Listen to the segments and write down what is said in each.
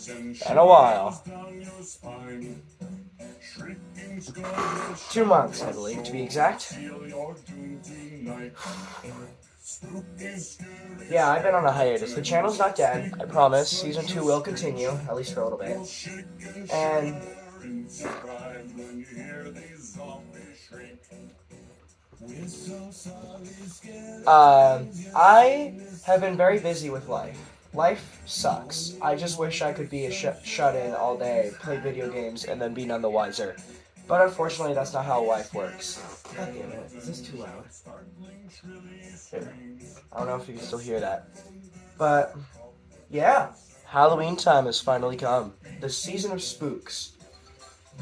In a while. 2 months, I believe, to be exact. Yeah, I've been on a hiatus. The channel's not dead, I promise. Season 2 will continue, at least for a little bit. And I have been very busy with life. Life sucks. I just wish I could be a shut in all day, play video games, and then be none the wiser. But unfortunately, that's not how life works. God damn it. Is this too loud? Here. I don't know if you can still hear that. But, yeah. Halloween time has finally come. The season of spooks.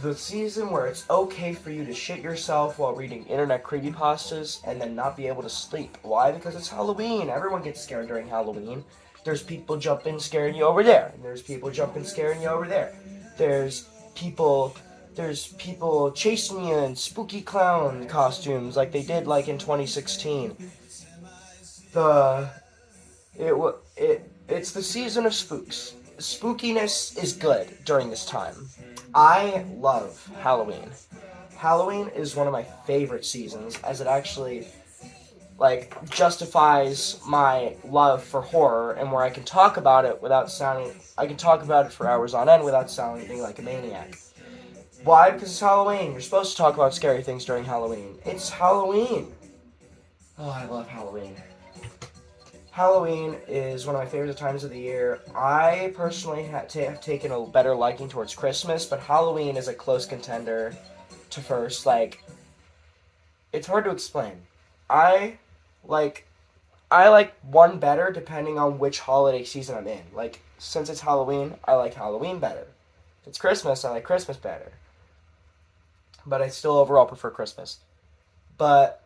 The season where it's okay for you to shit yourself while reading internet creepypastas and then not be able to sleep. Why? Because it's Halloween. Everyone gets scared during Halloween. There's people jumping scaring you over there. And there's people jumping scaring you over there. There's people chasing you in spooky clown costumes like they did like in 2016. It's the season of spooks. Spookiness is good during this time. I love Halloween. Halloween is one of my favorite seasons as it actually justifies my love for horror and where I can talk about it for hours on end without sounding like a maniac. Why? Because it's Halloween. You're supposed to talk about scary things during Halloween. It's Halloween. Oh, I love Halloween. Halloween is one of my favorite times of the year. I personally have taken a better liking towards Christmas, but Halloween is a close contender to first. It's hard to explain. I like one better depending on which holiday season I'm in. Since it's Halloween, I like Halloween better. If it's Christmas, I like Christmas better. But I still overall prefer Christmas. But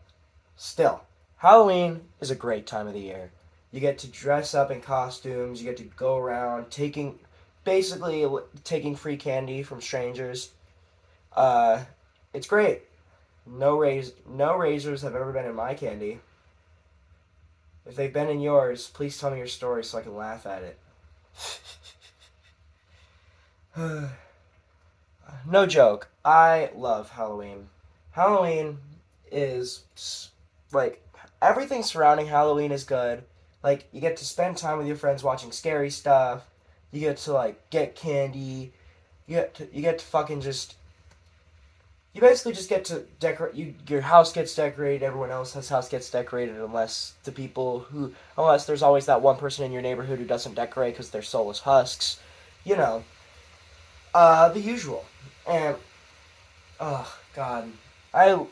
still, Halloween is a great time of the year. You get to dress up in costumes. You get to go around taking free candy from strangers. It's great. No razors have ever been in my candy. If they've been in yours, please tell me your story so I can laugh at it. No joke. I love Halloween. Halloween is everything surrounding Halloween is good. You get to spend time with your friends watching scary stuff. You get to, get candy. You get to fucking just... You basically just get to decorate... Your house gets decorated, everyone else's house gets decorated, unless there's always that one person in your neighborhood who doesn't decorate because they're soulless husks. You know. The usual. And... Oh, God. And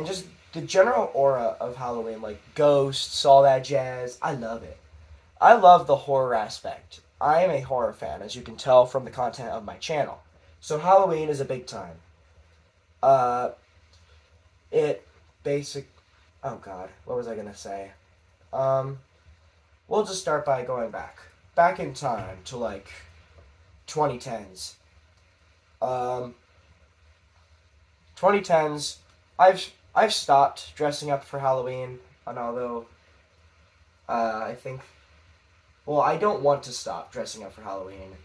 just... The general aura of Halloween, ghosts, all that jazz, I love it. I love the horror aspect. I am a horror fan, as you can tell from the content of my channel. So Halloween is a big time. Oh God, what was I gonna say? We'll just start by going back in time to 2010s. 2010s, I've stopped dressing up for Halloween, and although I don't want to stop dressing up for Halloween.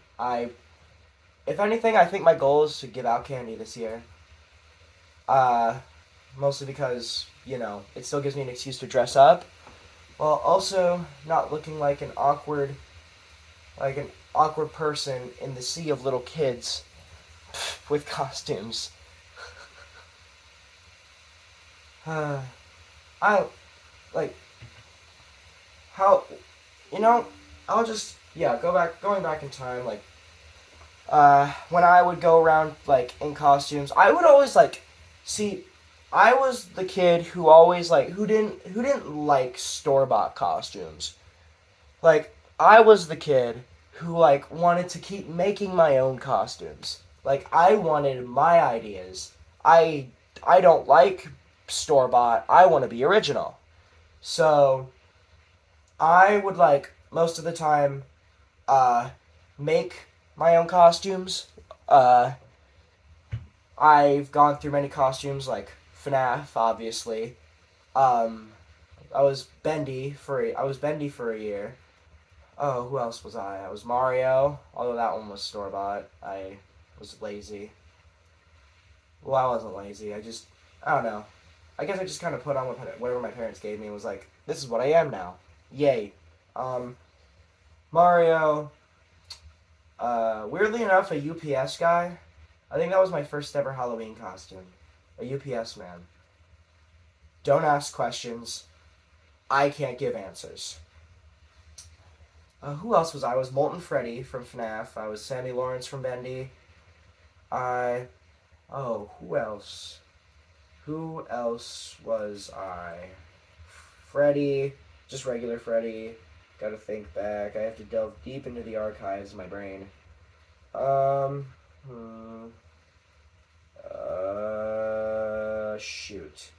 If anything, I think my goal is to give out candy this year. Mostly because, it still gives me an excuse to dress up, while also not looking like an awkward person in the sea of little kids with costumes. Going back in time, when I would go around, in costumes, I would always, I was the kid who always, who didn't like store-bought costumes. I was the kid who, wanted to keep making my own costumes. I wanted my ideas. I don't like store-bought. I want to be original. So, I would, most of the time, make my own costumes. I've gone through many costumes, like FNAF, obviously. I was Bendy for a year. Oh, who else was I? I was Mario, although that one was store-bought. I was lazy. Well, I wasn't lazy. I don't know. I guess I just kind of put on whatever my parents gave me and was like, this is what I am now. Yay. Um, Mario, weirdly enough, a UPS guy. I think that was my first ever Halloween costume. A UPS man. Don't ask questions. I can't give answers. Who else was I? I was Molten Freddy from FNAF. I was Sammy Lawrence from Bendy. I. Oh, who else? Who else was I? Freddy. Just regular Freddy. Gotta think back. I have to delve deep into the archives of my brain. Hmm. Shoot.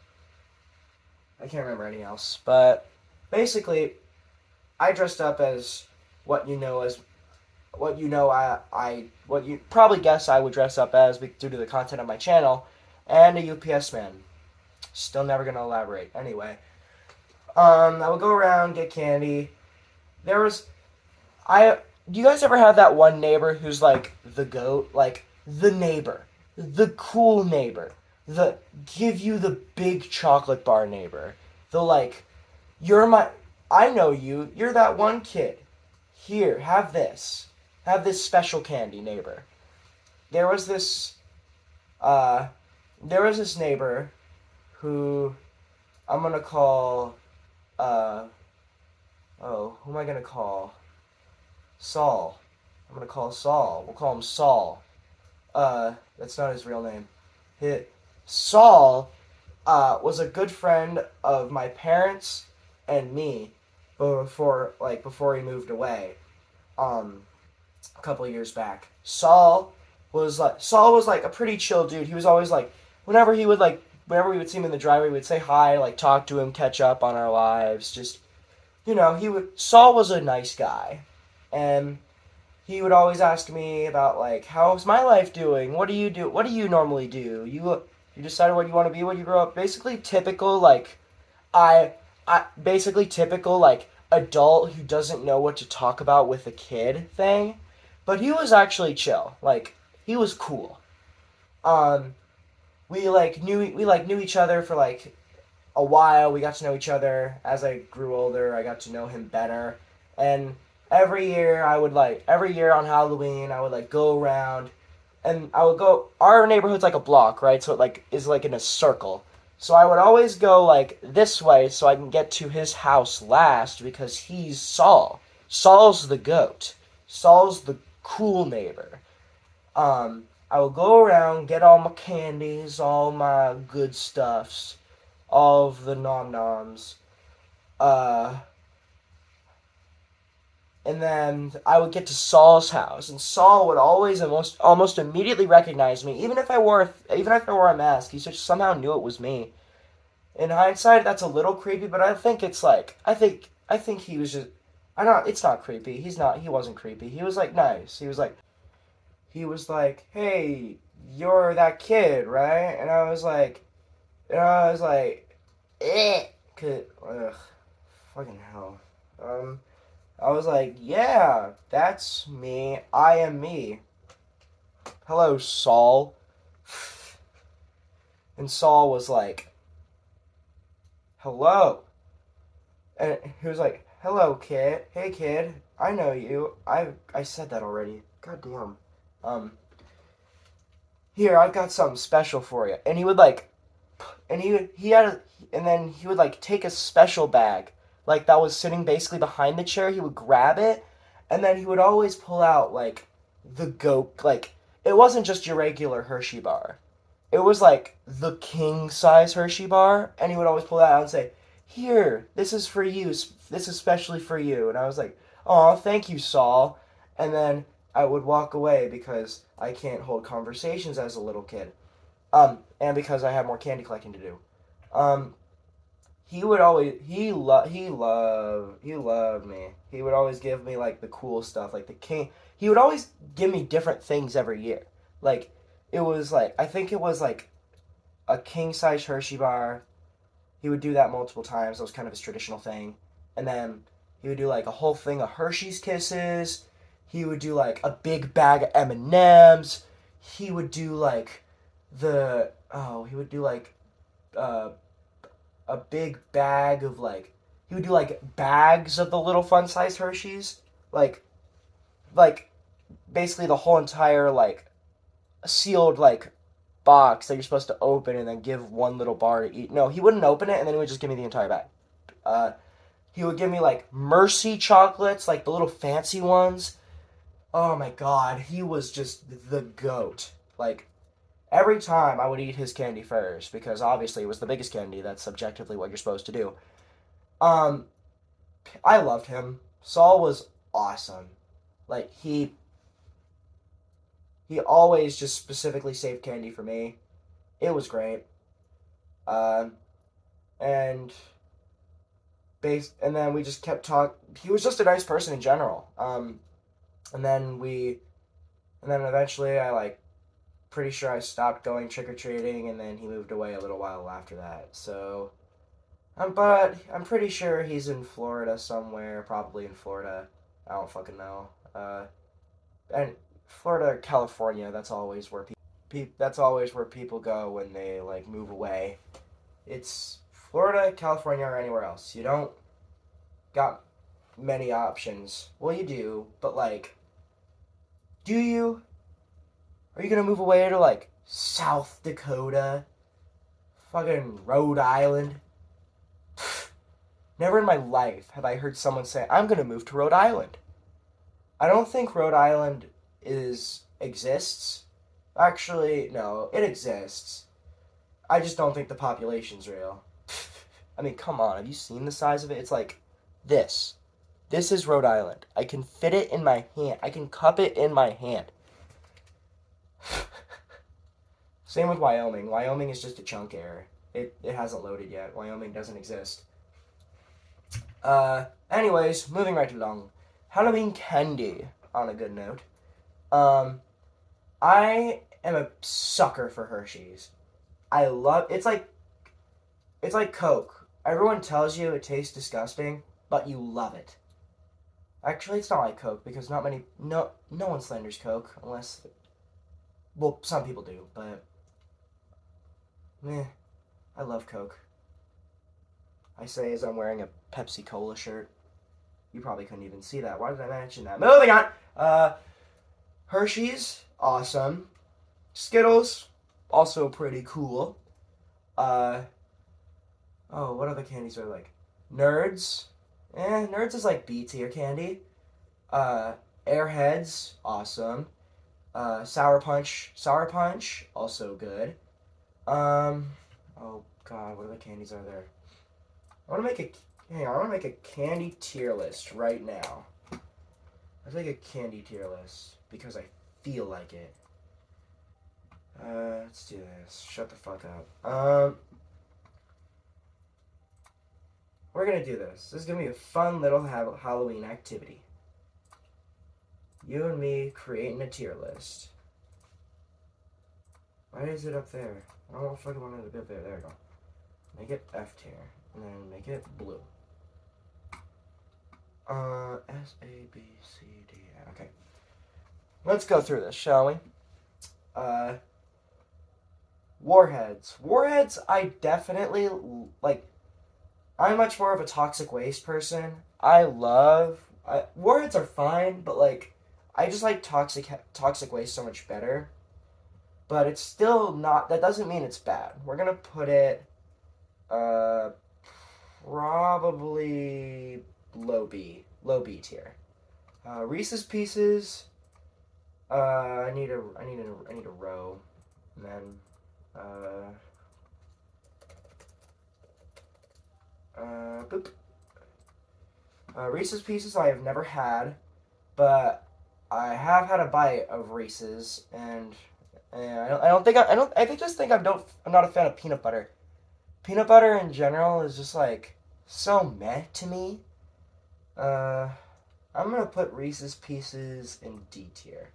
I can't remember anything else. But basically, I dressed up as what you know as what you know what you probably guess I would dress up as due to the content of my channel, and a UPS man. Still never gonna elaborate. Anyway, I would go around, get candy. There was I. Do you guys ever have that one neighbor who's like the goat, like the neighbor, the cool neighbor, the give you the big chocolate bar neighbor, the like, you're my, I know you, you're that one kid. Here, have this special candy neighbor. There was this, uh, there was this neighbor who I'm gonna call, uh, oh, who am I gonna call? Saul. I'm gonna call Saul. We'll call him Saul. That's not his real name. Saul, was a good friend of my parents and me before he moved away. A couple of years back. Saul was like a pretty chill dude. He was always like whenever we would see him in the driveway, we'd say hi, like talk to him, catch up on our lives. Just Saul was a nice guy. And he would always ask me about like, how's my life doing? What do you do? What do you normally do? You decided what you want to be when you grow up. Basically typical like I basically typical like adult who doesn't know what to talk about with a kid thing. But he was actually chill. Like he was cool. Um we knew each other for like a while. We got to know each other. As I grew older, I got to know him better. And every year on Halloween, I would like go around, and I would go. Our neighborhood's like a block, right? So it like is like in a circle. So I would always go like this way so I can get to his house last because he's Saul. Saul's the goat. Saul's the cool neighbor. I would go around, get all my candies, all my good stuffs, all of the nom noms. Uh, and then I would get to Saul's house, and Saul would always almost immediately recognize me, even if I wore a mask. He just somehow knew it was me. In hindsight, that's a little creepy, but I think it's like I think he was just. I don't. It's not creepy. He's not. He wasn't creepy. He was like nice. He was like, hey, you're that kid, right? And I was like, eh, ugh, fucking hell. I was like, yeah, that's me. I am me. Hello, Saul. And Saul was like, hello. And he was like, hello, kid. Hey, kid. I know you. I said that already. God damn. Here, I've got something special for you. And he would like, and he had a, and then he would like take a special bag like that was sitting basically behind the chair. He would grab it, and then he would always pull out like the goat. Like it wasn't just your regular Hershey bar. It was like the king size Hershey bar, and he would always pull that out and say, "Here, this is for you. This is specially for you." And I was like, "Oh, thank you, Saul." And then I would walk away because I can't hold conversations as a little kid. And because I have more candy collecting to do. He would always he loved me. He would always give me like the cool stuff, like the king. He would always give me different things every year. Like it was like I think it was like a king size Hershey bar. He would do that multiple times. That was kind of his traditional thing. And then He would do like a whole thing of Hershey's Kisses. He would do like a big bag of M&Ms. He would do like he would do like uh, a big bag of like he would do like bags of the little fun size Hershey's, like like basically the whole entire like sealed like box that you're supposed to open and then give one little bar to eat. No, he wouldn't open it and then he would just give me the entire bag. Uh, he would give me like Mercy chocolates, like the little fancy ones. Oh my god, he was just the goat. Like every time I would eat his candy first because obviously it was the biggest candy. That's subjectively what you're supposed to do. Um, I loved him. Saul was awesome. Like he always just specifically saved candy for me. It was great. Um, and and then we just kept talk. He was just a nice person in general. And then eventually I like pretty sure I stopped going trick or treating, and then he moved away a little while after that. So, but I'm pretty sure he's in Florida somewhere, probably in Florida. I don't fucking know. And Florida, California. That's always where people go when they like move away. It's Florida, California, or anywhere else. You don't got many options. Well, you do, but like, do you? Are you gonna move away to like South Dakota? Fucking Rhode Island? Never in my life have I heard someone say, I'm gonna move to Rhode Island. I don't think Rhode Island exists. Actually, no, it exists. I just don't think the population's real. I mean, come on, have you seen the size of it? It's like this. This is Rhode Island. I can fit it in my hand. I can cup it in my hand. Same with Wyoming. Wyoming is just a chunk error. It hasn't loaded yet. Wyoming doesn't exist. Anyways, moving right along. Halloween candy, on a good note. I am a sucker for Hershey's. It's like Coke. Everyone tells you it tastes disgusting, but you love it. Actually, it's not like Coke because no one slanders Coke unless, well, some people do, but I love Coke. I say as I'm wearing a Pepsi Cola shirt. You probably couldn't even see that. Why did I mention that? Moving on. Hershey's, awesome. Skittles, also pretty cool. What other candies are like? Nerds. Nerds is like B tier candy. Airheads, awesome. Sour Punch, also good. Oh god, what other candies are there? I want to make a candy tier list right now. Let's make a candy tier list because I feel like it. Let's do this. Shut the fuck up. We're gonna do this. This is gonna be a fun little Halloween activity. You and me creating a tier list. Why is it up there? I don't fucking want it to be up there. There we go. Make it F tier. And then make it blue. S, A, B, C, D, okay. Let's go through this, shall we? Warheads. Warheads, I definitely, like, I'm much more of a toxic waste person. Warheads are fine, but, like, I just like toxic waste so much better. But it's still not, that doesn't mean it's bad. We're gonna put it, probably low B tier. Reese's Pieces. I need a row, and then boop. Reese's Pieces I have never had, but I have had a bite of Reese's, and I just think I'm not a fan of peanut butter. Peanut butter in general is just like so meh to me. I'm gonna put Reese's Pieces in D tier.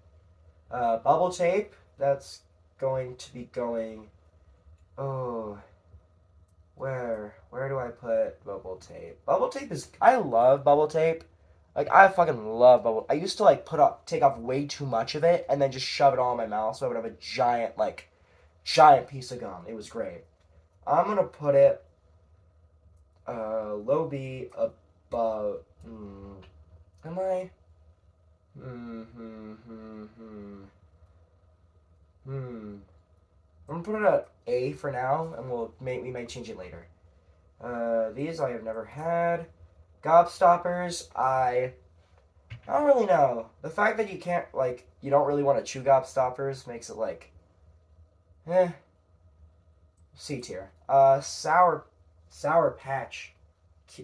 Bubble tape, that's going to be going. Oh, Where do I put bubble tape? Bubble tape is I love bubble tape. Like I fucking love bubble. I used to like take off way too much of it and then just shove it all in my mouth so I would have a giant piece of gum. It was great. I'm gonna put it low B above. Am I? Hmm. Hmm. Hmm. Hmm. Hmm. I'm gonna put it at A for now, and we might change it later. These I have never had. Gobstoppers, I don't really know. The fact that you don't really want to chew gobstoppers makes it eh, C tier. Sour Patch,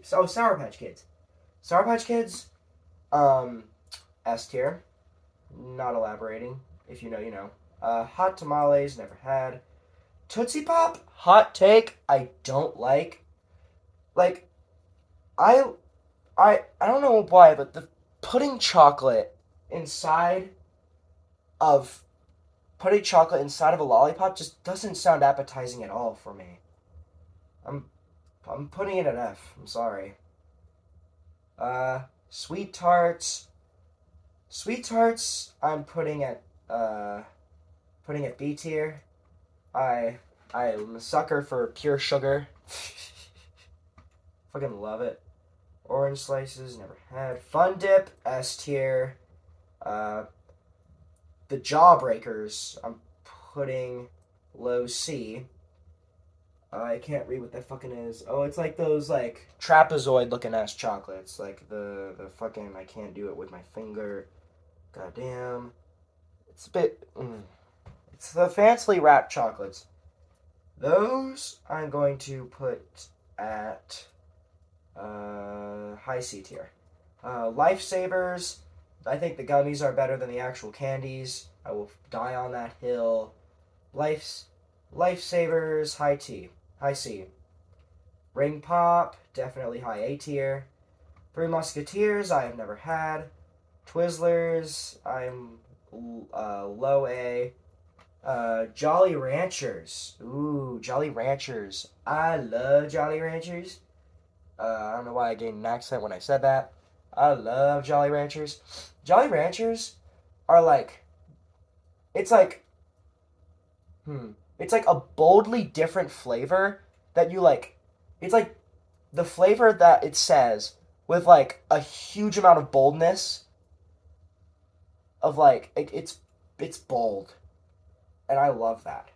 Sour Patch Kids. Sour Patch Kids, um, S tier. Not elaborating. If you know, you know. Hot Tamales, never had. Tootsie Pop, hot take, I don't like. Like, I I don't know why, but the putting chocolate inside of putting chocolate inside of a lollipop just doesn't sound appetizing at all for me. I'm I'm putting it at F. I'm sorry. Sweet tarts. Sweet tarts. I'm putting at B tier. I I'm a sucker for pure sugar. Fucking love it. Orange slices, never had. Fun dip, S tier. Uh, the Jawbreakers, I'm putting low C. I can't read what that fucking is. Oh, it's like those like trapezoid looking ass chocolates. Like the fucking I can't do it with my finger. Goddamn. It's a bit. It's the fancily wrapped chocolates. Those I'm going to put at high C tier. Lifesavers. I think the gummies are better than the actual candies. I will die on that hill. Lifesavers, high C. Ring Pop, definitely high A tier. Three Musketeers, I have never had. Twizzlers, I'm low A. Jolly Ranchers. Ooh, Jolly Ranchers. I love Jolly Ranchers. I don't know why I gained an accent when I said that. I love Jolly Ranchers. Jolly Ranchers are like, it's like, it's like a boldly different flavor that you like. It's like the flavor that it says with like a huge amount of boldness of like it's bold, and I love that.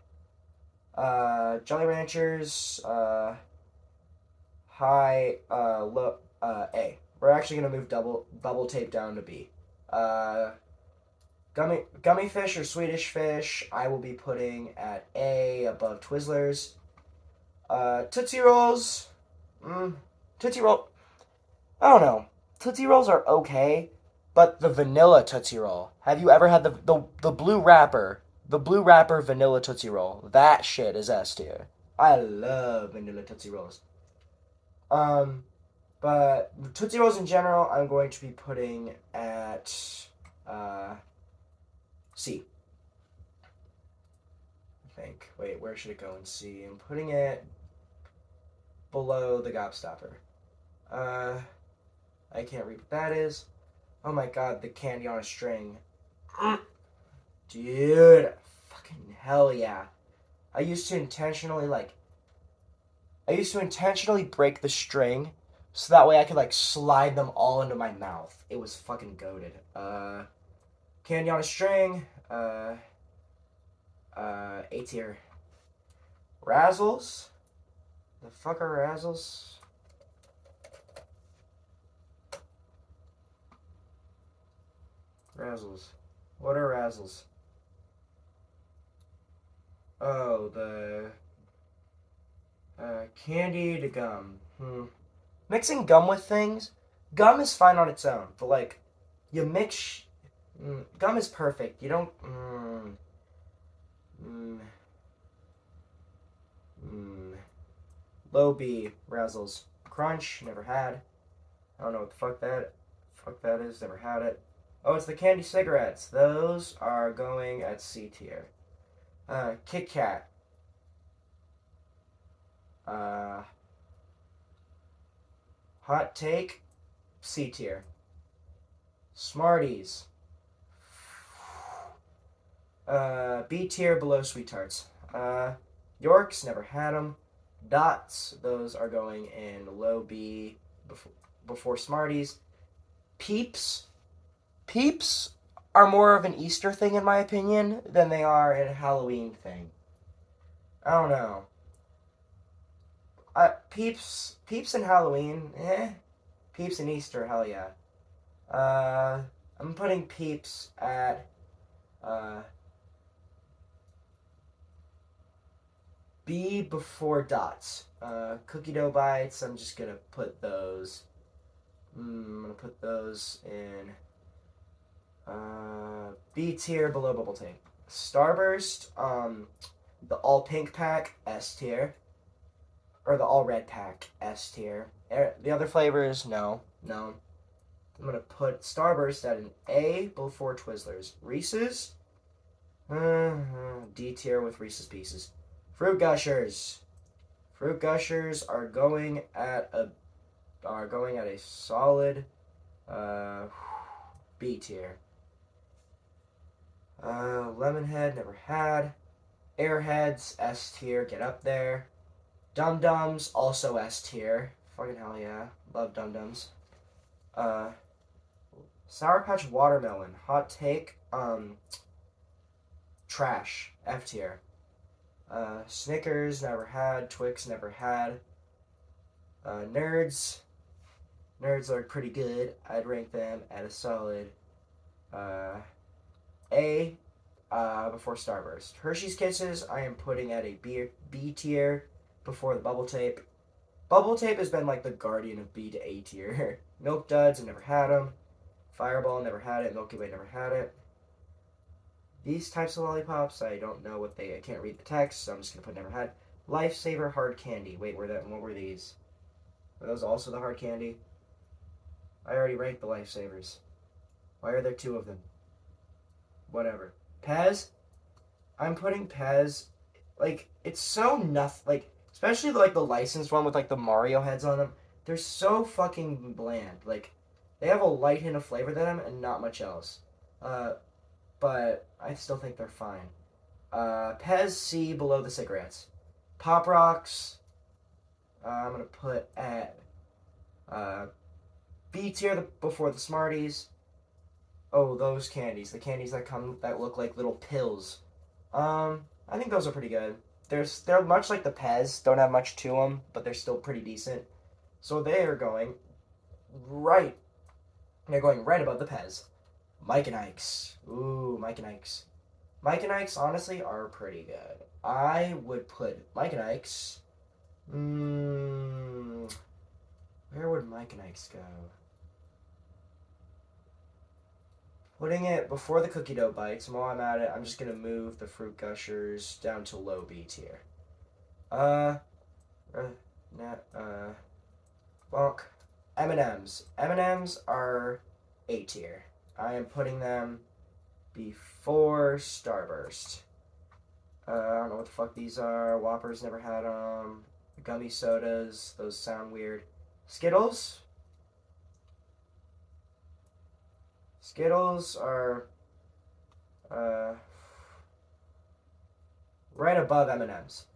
Jolly Ranchers, low, A. We're actually gonna move bubble tape down to B. Uh, gummy fish or Swedish fish, I will be putting at A above Twizzlers. Tootsie Rolls, Tootsie Roll. I don't know. Tootsie Rolls are okay, but the vanilla Tootsie Roll. Have you ever had the blue wrapper? The blue wrapper vanilla Tootsie Roll. That shit is S tier. I love vanilla Tootsie Rolls. Um, but Tootsie Rolls in general, I'm going to be putting at C. I think. Wait, where should it go in C? I'm putting it below the Gobstopper. I can't read what that is. Oh my god, the candy on a string. Dude, fucking hell yeah. I used to intentionally break the string so that way I could like slide them all into my mouth. It was fucking goated. Candy on a string, A tier. Razzles? The fuck are Razzles? Razzles. What are Razzles? Oh, the candy to gum. Mixing gum with things, gum is fine on its own, but like, you mix. Gum is perfect. You don't. Low B, Razzles. Crunch, never had. I don't know what the fuck that is, never had it. Oh, it's the candy cigarettes. Those are going at C tier. Kit Kat. Hot take, C tier. Smarties. B tier below Sweet Tarts. Yorks, never had them. Dots, those are going in low B before Smarties. Peeps. Peeps are more of an Easter thing in my opinion than they are a Halloween thing. I don't know. Peeps and Halloween, Peeps and Easter, hell yeah. I'm putting Peeps at B before Dots. Cookie dough bites, I'm just gonna put those. I'm gonna put those in B tier below Bubble Tape. Starburst, the all pink pack, S tier. Or the all red pack, S tier. The other flavors, no. I'm gonna put Starburst at an A before Twizzlers. Reese's, D tier with Reese's Pieces. Fruit Gushers. Fruit Gushers are going at a solid B tier. Lemonhead, never had. Airheads, S tier, get up there. Dum Dums, also S tier. Fucking hell yeah. Love Dum Dums. Sour Patch Watermelon, hot take, trash, F tier. Snickers, never had. Twix, never had. Nerds are pretty good. I'd rank them at a solid A before Starburst. Hershey's Kisses, I am putting at a B tier before the Bubble Tape. Bubble Tape has been like the guardian of B to A tier. Milk Duds, I've never had them. Fireball, never had it. Milky Way, never had it. These types of lollipops, I don't know what I can't read the text, so I'm just going to put never had. Lifesaver Hard Candy. Wait, what were these? Were those also the hard candy? I already ranked the Lifesavers. Why are there two of them? Whatever. Pez? I'm putting Pez, like, it's so nothing, like, especially, like, the licensed one with, like, the Mario heads on them. They're so fucking bland. Like, they have a light hint of flavor to them and not much else. But I still think they're fine. Pez C below the cigarettes. Pop Rocks, I'm going to put at B tier before the Smarties. Oh, those candies. The candies that look like little pills. I think those are pretty good. They're much like the Pez. Don't have much to them, but they're still pretty decent. So they are going right. They're going right above the Pez. Mike and Ike's. Ooh, Mike and Ike's. Mike and Ike's, honestly, are pretty good. I would put Mike and Ike's... where would Mike and Ike's go? Putting it before the cookie dough bites, and while I'm at it, I'm just going to move the Fruit Gushers down to low B tier. Bonk. M&M's. M&M's are A tier. I am putting them before Starburst. I don't know what the fuck these are. Whoppers, never had them. Gummy sodas, those sound weird. Skittles. Skittles are right above M&M's.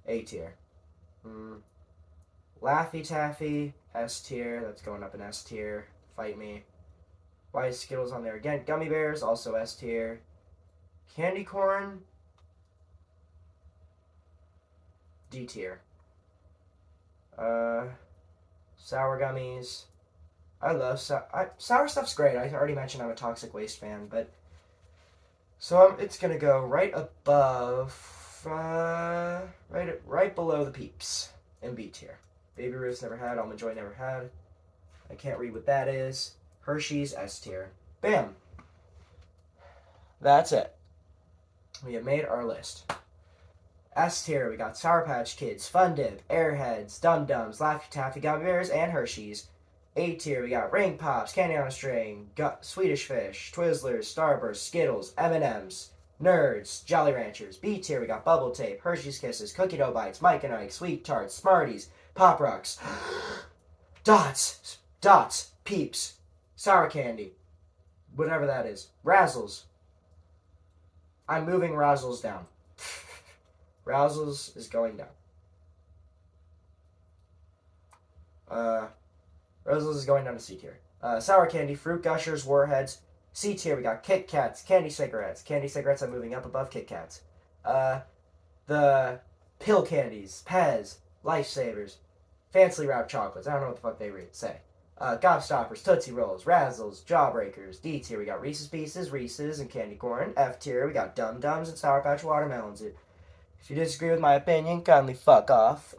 A tier. Laffy Taffy, S tier. That's going up in S tier. Fight me. Why is Skittles on there again? Gummy Bears, also S tier. Candy Corn, D tier. Sour Gummies. I love sour stuff's great. I already mentioned I'm a Toxic Waste fan, but so it's gonna go right above, right below the Peeps in B tier. Baby Ruth's never had. Almond Joy never had. I can't read what that is. Hershey's S tier. Bam. That's it. We have made our list. S tier, we got Sour Patch Kids, Fun Dip, Airheads, Dum Dums, Laffy Taffy, Gummy Bears, and Hershey's. A tier, we got Ring Pops, Candy on a String, Swedish Fish, Twizzlers, Starburst, Skittles, M&M's, Nerds, Jolly Ranchers. B tier, we got Bubble Tape, Hershey's Kisses, Cookie Dough Bites, Mike and Ike, Sweet Tarts, Smarties, Pop Rocks. Dots, Peeps, sour candy, whatever that is. Razzles. I'm moving Razzles down. Razzles is going down. Razzles is going down to C tier. Sour candy, fruit gushers, warheads. C tier, we got Kit Kats, candy cigarettes. Candy cigarettes I'm moving up above Kit Kats. The pill candies, Pez, Lifesavers, fancy wrapped chocolates. I don't know what the fuck they say. Gobstoppers, Tootsie Rolls, Razzles, Jawbreakers. D tier, we got Reese's Pieces, Reese's, and candy corn. F tier, we got Dum Dums and Sour Patch watermelons. If you disagree with my opinion, kindly fuck off.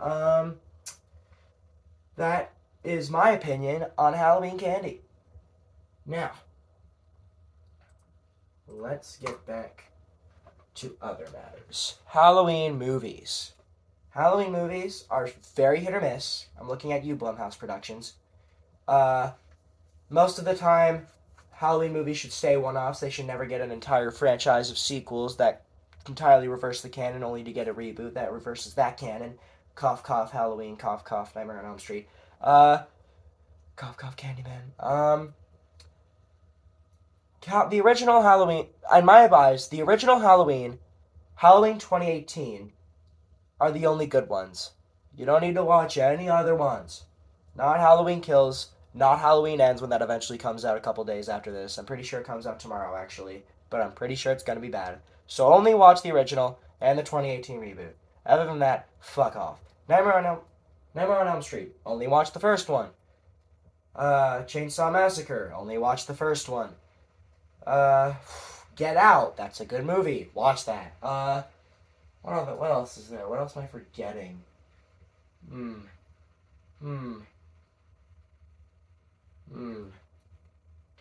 That is my opinion on Halloween candy. Now, let's get back to other matters. Halloween movies. Halloween movies are very hit or miss. I'm looking at you, Blumhouse Productions. Most of the time, Halloween movies should stay one-offs. They should never get an entire franchise of sequels that entirely reverse the canon, only to get a reboot that reverses that canon. Cough, cough, Halloween, cough, cough, Nightmare on Elm Street. Cough, cough, Candyman. The original Halloween, in my eyes, the original Halloween 2018, are the only good ones. You don't need to watch any other ones. Not Halloween Kills, not Halloween Ends, when that eventually comes out a couple days after this. I'm pretty sure it comes out tomorrow, actually, but I'm pretty sure it's going to be bad. So only watch the original and the 2018 reboot. Other than that, fuck off. Nightmare on Elm Street, only watch the first one. Chainsaw Massacre, only watch the first one. Get Out, that's a good movie. Watch that. What else is there? What else am I forgetting? Time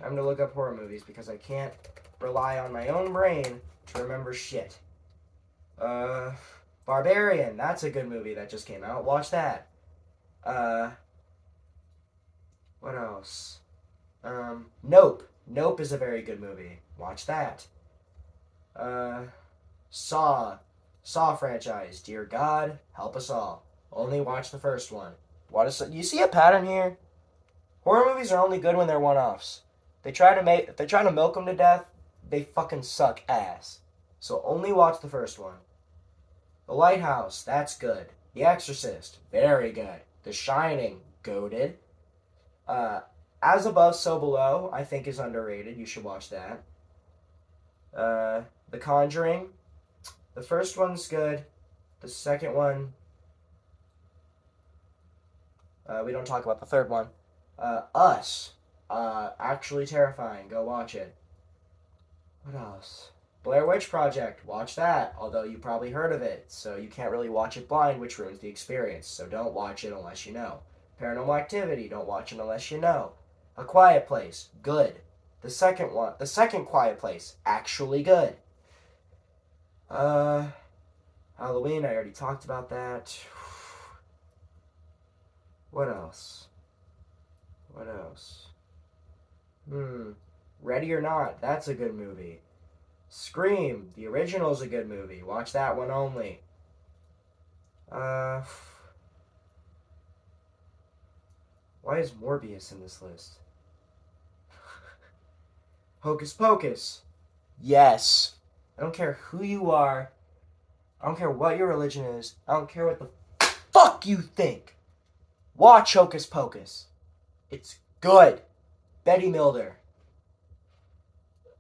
to look up horror movies because I can't rely on my own brain to remember shit. Barbarian, that's a good movie that just came out. Watch that. What else? Nope. Nope is a very good movie. Watch that. Saw franchise. Dear God, help us all. Only watch the first one. You see a pattern here? Horror movies are only good when they're one-offs. If they're trying to milk them to death, they fucking suck ass. So only watch the first one. The Lighthouse, that's good. The Exorcist, very good. The Shining, goated. As Above, So Below, I think is underrated. You should watch that. The Conjuring, the first one's good. The second one, we don't talk about the third one. Us, actually terrifying. Go watch it. What else? Blair Witch Project, watch that. Although you probably heard of it, so you can't really watch it blind, which ruins the experience. So don't watch it unless you know. Paranormal Activity, don't watch it unless you know. A Quiet Place, good. The second Quiet Place, actually good. Halloween, I already talked about that. What else? Ready or Not, that's a good movie. Scream, the original's a good movie. Watch that one only. Why is Morbius in this list? Hocus Pocus. Yes. I don't care who you are. I don't care what your religion is. I don't care what the fuck you think. Watch Hocus Pocus. It's good. Betty Milder.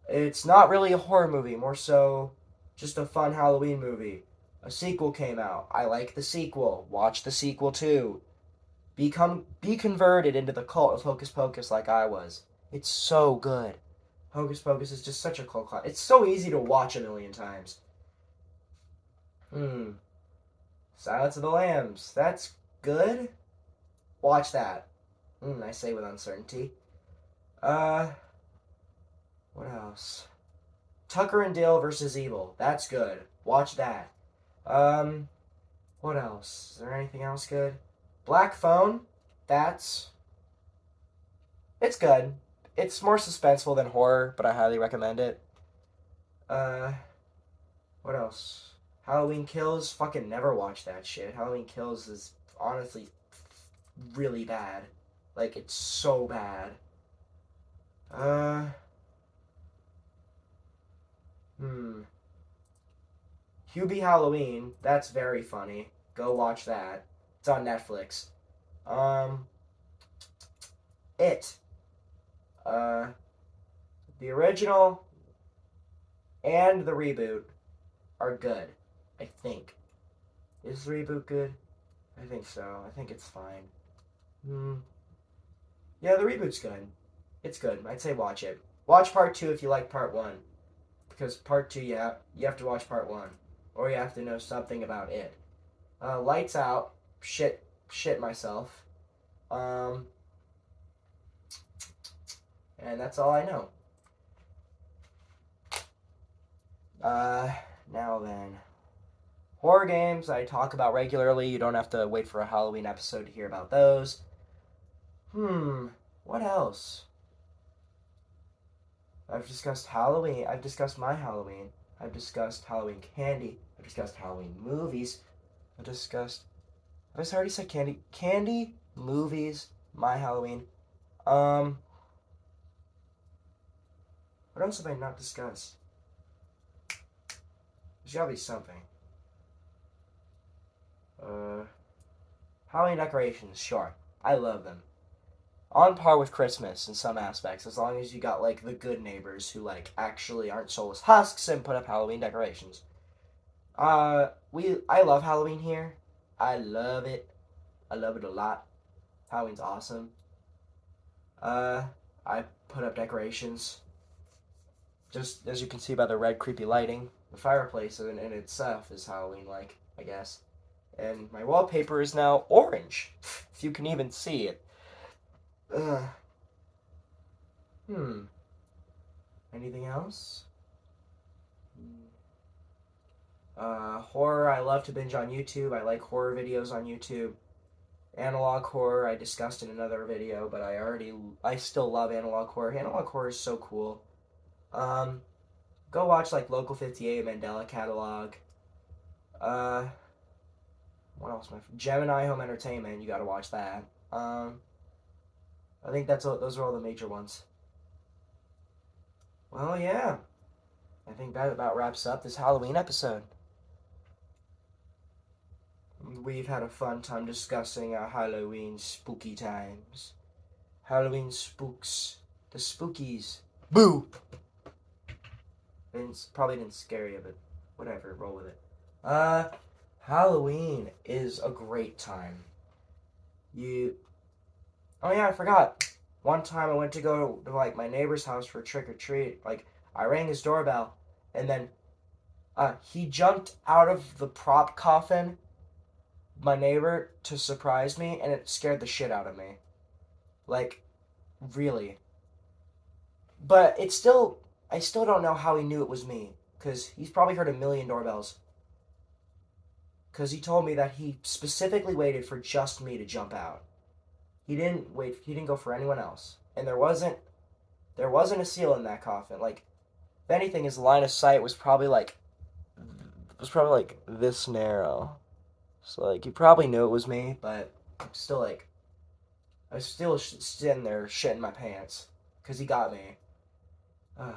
It's not really a horror movie, more so just a fun Halloween movie. A sequel came out. I like the sequel. Watch the sequel too. Be converted into the cult of Hocus Pocus like I was. It's so good. Hocus Pocus is just such a cult classic. It's so easy to watch a million times. Silence of the Lambs. That's good. Watch that. I say with uncertainty. What else? Tucker and Dale versus Evil. That's good. Watch that. What else? Is there anything else good? Black Phone. It's good. It's more suspenseful than horror, but I highly recommend it. What else? Halloween Kills. Fucking never watch that shit. Halloween Kills is honestly really bad. Like, it's so bad. Uh, Hubie Halloween, that's very funny. Go watch that. It's on Netflix. Um, It. Uh, the original and the reboot are good. I think. Is the reboot good? I think so. I think it's fine. Hmm. Yeah, the reboot's good. It's good. I'd say watch it. Watch part two if you like part one, because part two, yeah, you have to watch part one, or you have to know something about it. Lights Out. Shit myself. Um, and that's all I know. Uh, Now then. Horror games I talk about regularly. You don't have to wait for a Halloween episode to hear about those. What else? I've discussed Halloween. I've discussed my Halloween. I've discussed Halloween candy. I've discussed Halloween movies. I've discussed. Have I already said candy? Candy, movies, my Halloween. Um, what else have I not discussed? There's gotta be something. Halloween decorations, sure. I love them. On par with Christmas in some aspects, as long as you got like the good neighbors who like actually aren't soulless husks and put up Halloween decorations. I love Halloween here. I love it. I love it a lot. Halloween's awesome. Uh, I put up decorations. Just as you can see by the red creepy lighting, the fireplace in itself is Halloween like, I guess. And my wallpaper is now orange, if you can even see it. Uh, hmm. Anything else? Horror, I love to binge on YouTube. I like horror videos on YouTube. Analog horror, I discussed in another video, but I still love analog horror. Analog horror is so cool. Um, Go watch like Local 58, Mandela Catalog. Uh, what else? Gemini Home Entertainment, you gotta watch that. I think those are all the major ones. Well, yeah. I think that about wraps up this Halloween episode. We've had a fun time discussing our Halloween spooky times. Halloween spooks. The spookies. Boo! And probably didn't scare you, but whatever, roll with it. Halloween is a great time. Oh yeah, I forgot. One time I went to go to like my neighbor's house for trick or treat. Like I rang his doorbell, and then he jumped out of the prop coffin, my neighbor, to surprise me, and it scared the shit out of me. Like, really. But I still don't know how he knew it was me, because he's probably heard a million doorbells. Because he told me that he specifically waited for just me to jump out. He didn't go for anyone else. And there wasn't a seal in that coffin. Like, if anything, his line of sight was probably like this narrow. So like he probably knew it was me, but still like I was still sitting there shitting my pants because he got me. Ugh.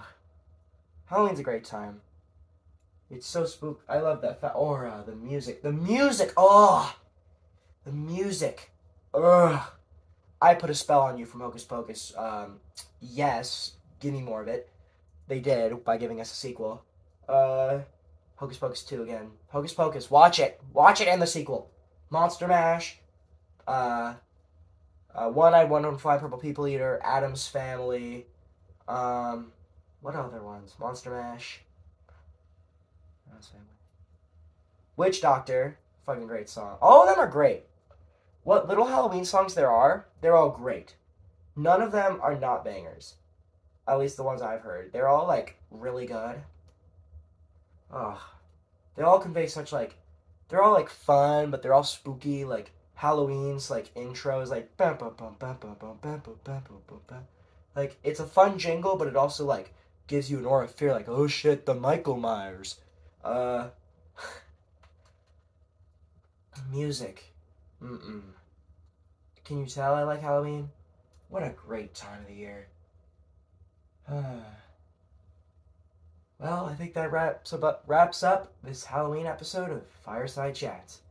Halloween's a great time. It's so spook. I love that aura, the music, Oh, the music. Ugh. I put a spell on you from Hocus Pocus. Yes, give me more of it. They did by giving us a sequel. Hocus Pocus 2 again. Hocus Pocus, watch it. Watch it and the sequel. Monster Mash. One-Eyed, One-Fly, Purple People Eater, Addams Family. What other ones? Monster Mash. Addams Family. Witch Doctor. Fucking great song. All of them are great. What little Halloween songs there are, they're all great. None of them are not bangers. At least the ones I've heard. They're all, like, really good. Ugh. They all convey such, like... They're all, like, fun, but they're all spooky. Like, Halloween's, like, intro is, like... Bum, bum, bum, bum, bum, bum, bum, bum, bum, bum, bum. Like, it's a fun jingle, but it also, like, gives you an aura of fear. Like, oh, shit, the Michael Myers. Music. Mm-mm. Can you tell I like Halloween? What a great time of the year. Well, I think that wraps up this Halloween episode of Fireside Chats.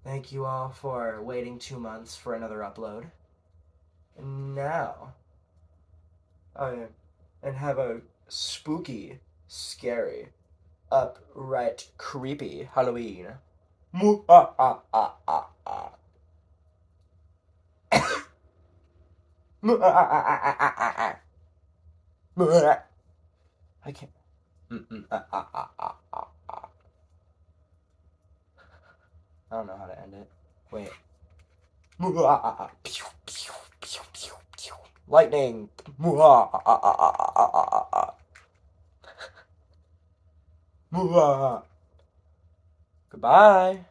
Thank you all for waiting 2 months for another upload. And now, and have a spooky, scary, upright, creepy Halloween. I can't. I don't know how to end it. Wait. Lightning. Goodbye.